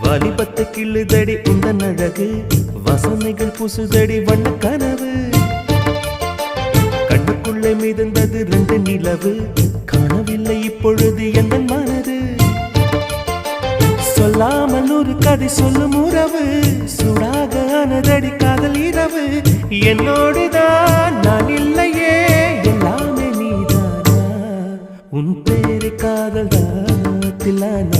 வாலிபத்து கிள்ளுதடி உந்தன் அழகு வசனைகள் புசுதடி வண்ண கனவு கண்ணுக்குள்ளே மிதந்தது 2 நிலவு காணவில்லை இப்பொழுது எந்த மனது சொல்லாமல் ஒரு கதை சொல்லும் உறவு சூடாக ஆனதடி காதல் இரவு என்னோடுதான் நான் இல்லையே எல்லாமே நீதானா உன் பேரை காதல் தான் தில்லானா